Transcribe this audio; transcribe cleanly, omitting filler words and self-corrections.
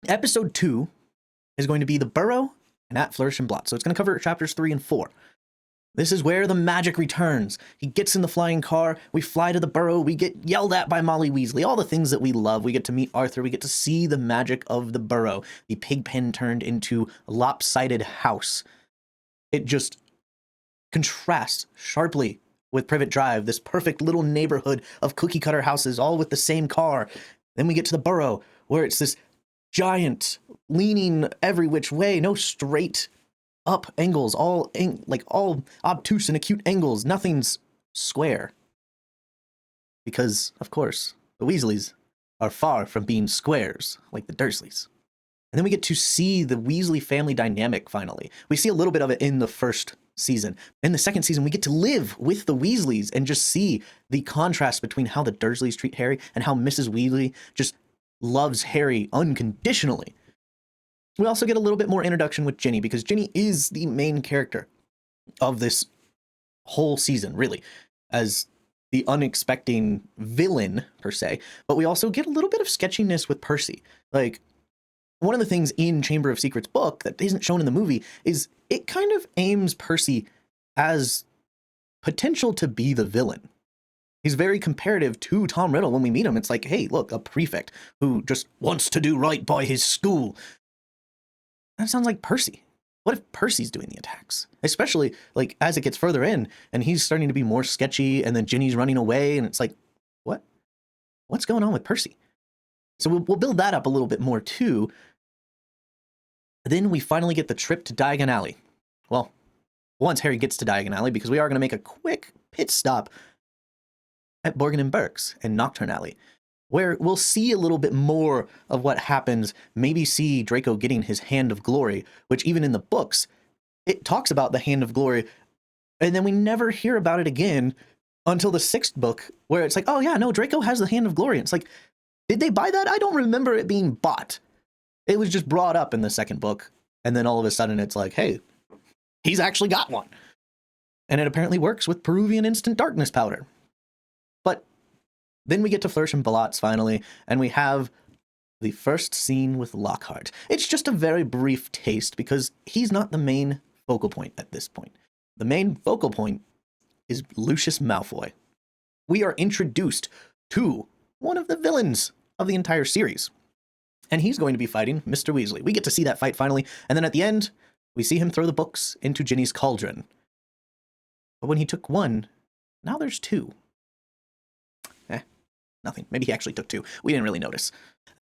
Episode 2 is going to be the Burrow and At Flourish and Blot. So it's going to cover chapters 3 and 4. This is where the magic returns. He gets in the flying car. We fly to the Burrow. We get yelled at by Molly Weasley. All the things that we love. We get to meet Arthur. We get to see the magic of the Burrow. The pig pen turned into a lopsided house. It just contrasts sharply with Privet Drive, this perfect little neighborhood of cookie cutter houses, all with the same car. Then we get to the Burrow, where it's this giant, leaning every which way, no straight up angles, all obtuse and acute angles. Nothing's square. Because, of course, the Weasleys are far from being squares like the Dursleys. And then we get to see the Weasley family dynamic finally. We see a little bit of it in the first season. In the second season, we get to live with the Weasleys and just see the contrast between how the Dursleys treat Harry and how Mrs. Weasley just loves Harry unconditionally. We also get a little bit more introduction with Ginny, because Ginny is the main character of this whole season, really, as the unexpected villain, per se. But we also get a little bit of sketchiness with Percy. Like, one of the things in Chamber of Secrets book that isn't shown in the movie is it kind of aims Percy as potential to be the villain. He's very comparative to Tom Riddle when we meet him. It's like, hey, look, a prefect who just wants to do right by his school. That sounds like Percy. What if Percy's doing the attacks? Especially, like, as it gets further in, and he's starting to be more sketchy, and then Ginny's running away, and it's like, what? What's going on with Percy? So we'll build that up a little bit more, too. Then we finally get the trip to Diagon Alley. Well, once Harry gets to Diagon Alley, because we are going to make a quick pit stop at Borgin and Burke's and Nocturne Alley, where we'll see a little bit more of what happens, maybe see Draco getting his Hand of Glory, which even in the books, it talks about the Hand of Glory, and then we never hear about it again until the 6th book, where it's like, oh yeah, no, Draco has the Hand of Glory. And it's like, did they buy that? I don't remember it being bought. It was just brought up in the 2nd book, and then all of a sudden it's like, hey, he's actually got one. And it apparently works with Peruvian Instant Darkness powder. But then we get to Flourish and Blotts finally, and we have the first scene with Lockhart. It's just a very brief taste, because he's not the main focal point at this point. The main focal point is Lucius Malfoy. We are introduced to one of the villains of the entire series, and he's going to be fighting Mr. Weasley. We get to see that fight finally, and then at the end, we see him throw the books into Ginny's cauldron. But when he took one, now there's 2. Nothing. Maybe he actually took 2. We didn't really notice.